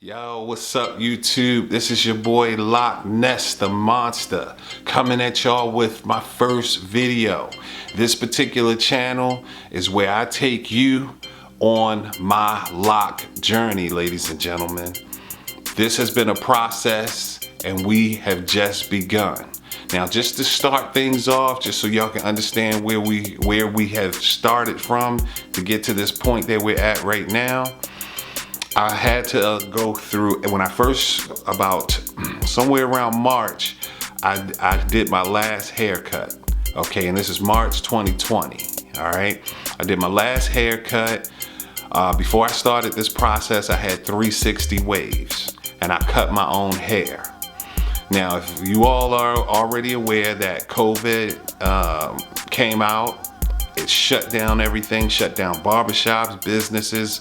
Yo, what's up YouTube? This is your boy Loch Ness the Monster coming at y'all with my first video. This particular channel is where I take you on my lock journey, ladies and gentlemen. This has been a process and we have just begun. Now, just to start things off, just so y'all can understand where we have started from to get to this point that we're at right now, I had to go through, and when I first, about somewhere around March, I did my last haircut. Okay, and this is March 2020, all right? I did my last haircut. Before I started this process, I had 360 waves, and I cut my own hair. Now, if you all are already aware that COVID came out, it shut down everything, shut down barbershops, businesses,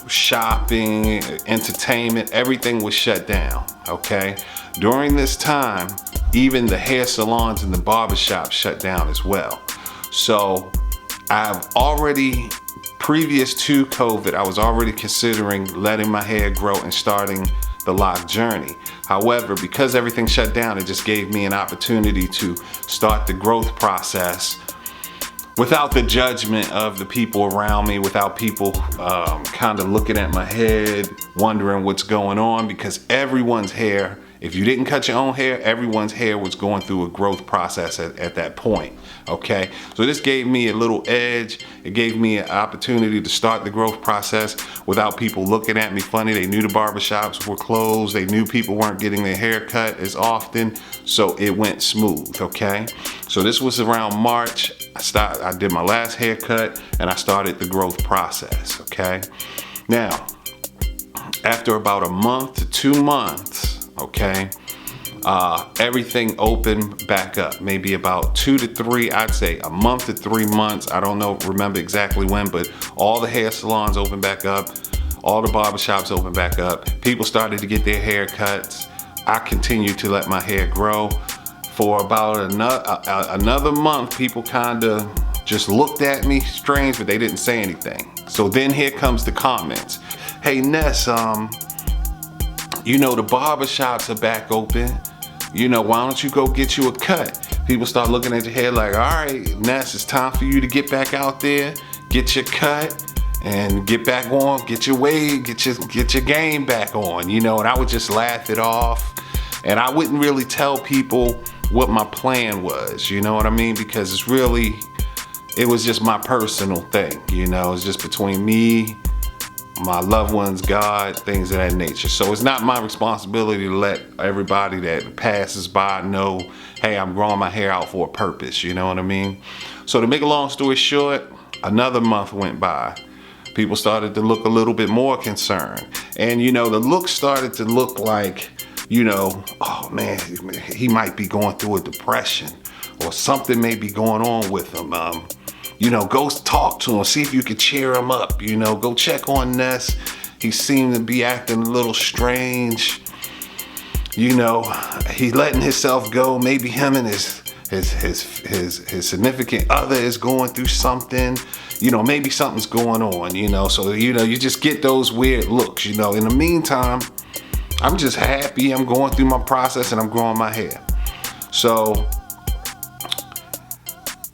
shopping, entertainment, everything was shut down, okay? During this time, even the hair salons and the barbershops shut down as well. So I've already, previous to COVID, I was already considering letting my hair grow and starting the lock journey. However, because everything shut down, it just gave me an opportunity to start the growth process without the judgment of the people around me, without people kind of looking at my head, wondering what's going on, because everyone's hair, if you didn't cut your own hair, everyone's hair was going through a growth process at that point, okay? So this gave me a little edge. It gave me an opportunity to start the growth process without people looking at me funny. They knew the barbershops were closed. They knew people weren't getting their hair cut as often, so it went smooth, okay? So this was around March. I did my last haircut and I started the growth process, okay? Now, after about a month to 2 months, okay, everything opened back up. Maybe about 2 to 3, I'd say a month to 3 months. I don't know, remember exactly when, but all the hair salons opened back up. All the barbershops opened back up. People started to get their haircuts. I continued to let my hair grow. For about another month, people kind of just looked at me strange, but they didn't say anything. So then here comes the comments. Hey Ness, the barbershops are back open. Why don't you go get you a cut? People start looking at your hair like, all right, Ness, it's time for you to get back out there, get your cut, and get back on, get your wave, get your game back on, and I would just laugh it off. And I wouldn't really tell people what my plan was, you know what I mean? Because it was just my personal thing, it's just between me, my loved ones, God, things of that nature. So it's not my responsibility to let everybody that passes by know, hey, I'm growing my hair out for a purpose, you know what I mean? So to make a long story short, another month went by. People started to look a little bit more concerned. And the look started to look like, oh man, he might be going through a depression or something may be going on with him. Go talk to him, see if you can cheer him up, go check on Ness. He seemed to be acting a little strange. He's letting himself go. Maybe him and his significant other is going through something. Maybe something's going on, so you just get those weird looks. In the meantime, I'm just happy. I'm going through my process and I'm growing my hair. So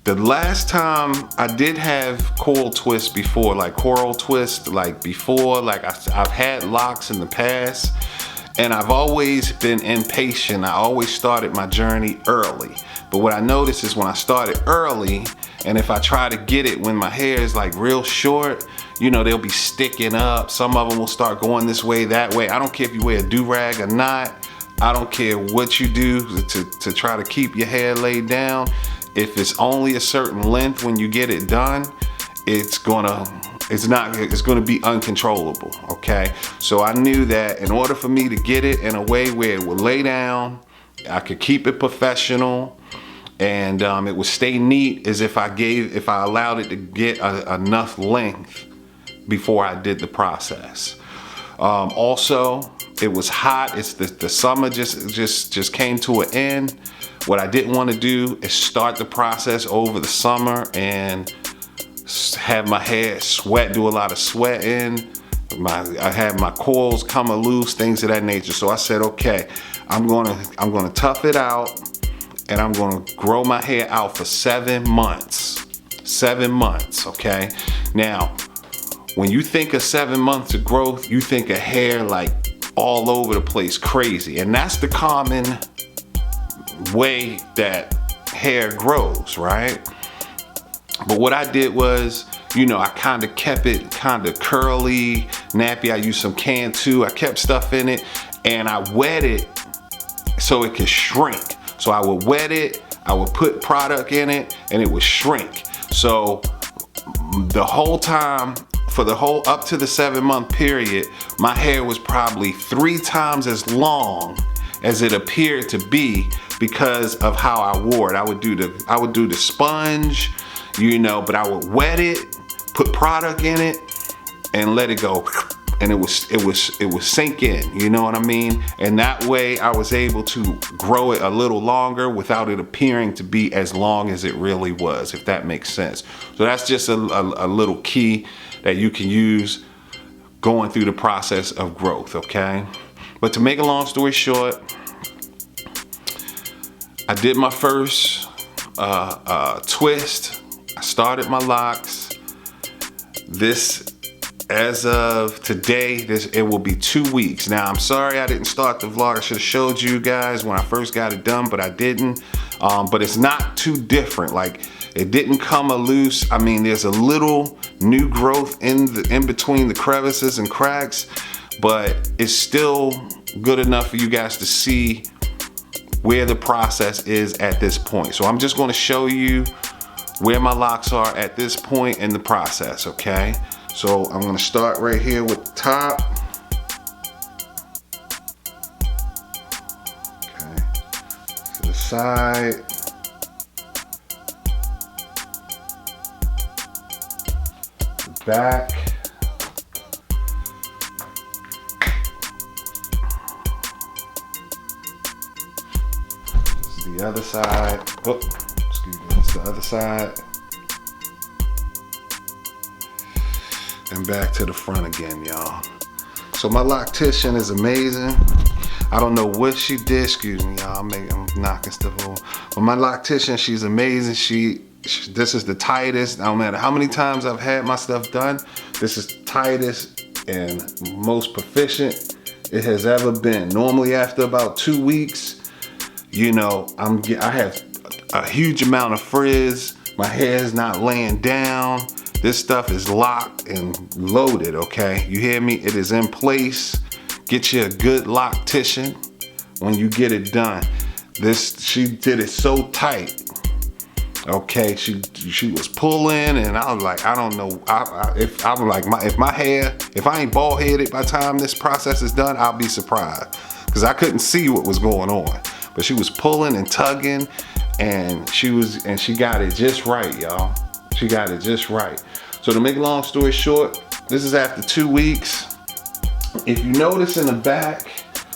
the last time I did have coral twists before, like coral twist, like before, like I've had locks in the past, and I've always been impatient. I always started my journey early. But what I noticed is when I started early, and if I try to get it when my hair is like real short, they'll be sticking up. Some of them will start going this way, that way. I don't care if you wear a do-rag or not. I don't care what you do to try to keep your hair laid down. If it's only a certain length when you get it done, it's gonna be uncontrollable, okay? So I knew that in order for me to get it in a way where it would lay down, I could keep it professional, and it would stay neat, is if I allowed it to get enough length before I did the process. Also, it was hot. It's the summer just came to an end. What I didn't want to do is start the process over the summer and have my hair sweat, do a lot of sweating, I had my coils come loose, things of that nature. So I said, okay, I'm gonna tough it out, and I'm gonna grow my hair out for 7 months. 7 months, okay? Now, when you think of 7 months of growth, you think of hair like all over the place, crazy. And that's the common way that hair grows, right? But what I did was, you know, I kind of kept it kind of curly, nappy. I used some Can-2. I kept stuff in it, and I wet it so it could shrink. So I would wet it, I would put product in it, and it would shrink. So the whole time, for the whole up to the 7 month period, my hair was probably 3 times as long as it appeared to be because of how I wore it. I would do the sponge, you know, but I would wet it, put product in it, and let it go, and it would sink in, you know what I mean? And that way I was able to grow it a little longer without it appearing to be as long as it really was, if that makes sense. So that's just a little key that you can use going through the process of growth, okay? But to make a long story short, I did my first twist. I started my locks. This, as of today, it will be 2 weeks. Now, I'm sorry I didn't start the vlog. I should have showed you guys when I first got it done, but I didn't. But it's not too different. Like, it didn't come loose. I mean, there's a little new growth in between the crevices and cracks, but it's still good enough for you guys to see where the process is at this point. So I'm just going to show you where my locks are at this point in the process, okay? So I'm going to start right here with the top. Okay, to the side. The back. This is the other side. Oh, excuse me, that's the other side. And back to the front again, y'all. So my loctician is amazing. I don't know what she did, excuse me, y'all. I'm knocking stuff over. But my loctician, she's amazing. This is the tightest, no matter how many times I've had my stuff done, this is tightest and most proficient it has ever been. Normally after about 2 weeks, you know, I have a huge amount of frizz. My hair is not laying down. This stuff is locked and loaded, okay? You hear me? It is in place. Get you a good loctician when you get it done. She did it so tight, okay? She was pulling, and I was like, I don't know. If I ain't bald headed by the time this process is done, I'll be surprised, because I couldn't see what was going on. But she was pulling and tugging, and she got it just right, y'all. She got it just right. So to make a long story short, this is after 2 weeks. If you notice in the back,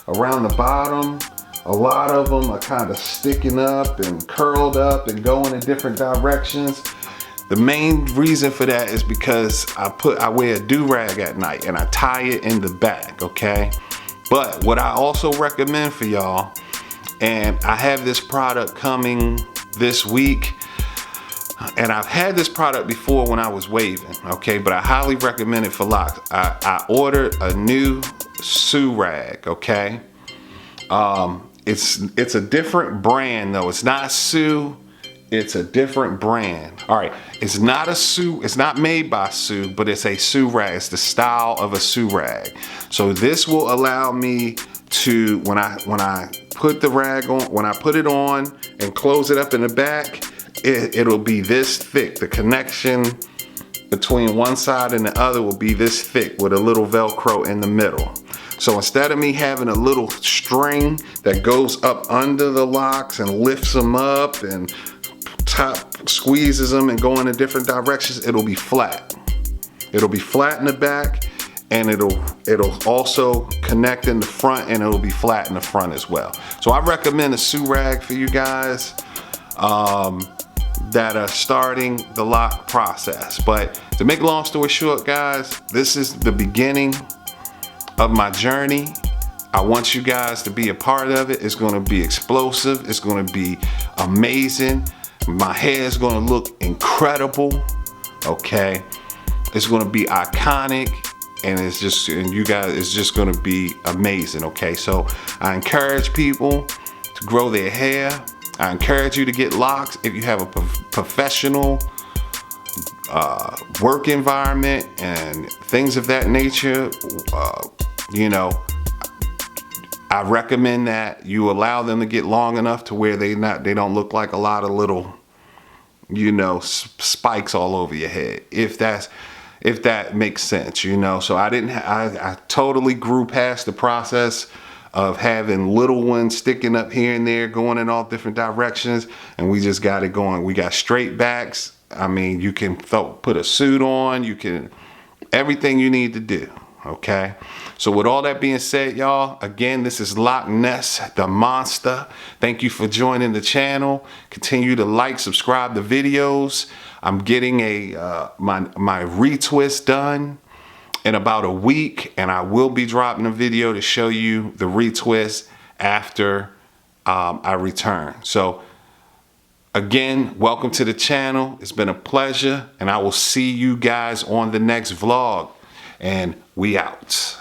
around the bottom, a lot of them are kind of sticking up and curled up and going in different directions. The main reason for that is because I wear a do-rag at night and I tie it in the back, okay? But what I also recommend for y'all, and I have this product coming this week, and I've had this product before when I was waving, okay, but I highly recommend it for locks. I ordered a new Sue rag, okay? It's a different brand though. It's not Sue, it's a different brand. All right, it's not a Sue, it's not made by Sue, but it's a Sue rag. It's the style of a Sue rag. So this will allow me to, when I put the rag on, when I put it on and close it up in the back, it'll be this thick. The connection between one side and the other will be this thick with a little Velcro in the middle. So instead of me having a little string that goes up under the locks and lifts them up and top squeezes them and go in different directions, it'll be flat. It'll be flat in the back, and it'll also connect in the front, and it'll be flat in the front as well. So I recommend a Sue rag for you guys. that are starting the lock process. But to make a long story short, guys, this is the beginning of my journey. I want you guys to be a part of it. It's going to be explosive. It's going to be amazing. My hair is going to look incredible. Okay, it's going to be iconic, and it's just going to be amazing. Okay, so I encourage people to grow their hair. I encourage you to get locks if you have a professional work environment and things of that nature. You know, I recommend that you allow them to get long enough to where they don't look like a lot of little, you know, spikes all over your head. If that makes sense, you know. So I totally grew past the process of having little ones sticking up here and there, going in all different directions, and we just got it going. We got straight backs. I mean, you can put a suit on, you can, everything you need to do. Okay, so with all that being said, y'all, again, this is Loch Ness the Monster. Thank you for joining the channel. Continue to like, subscribe the videos. I'm getting my retwist done in about a week, and I will be dropping a video to show you the retwist after I return. So again, welcome to the channel. It's been a pleasure, and I will see you guys on the next vlog. And we out.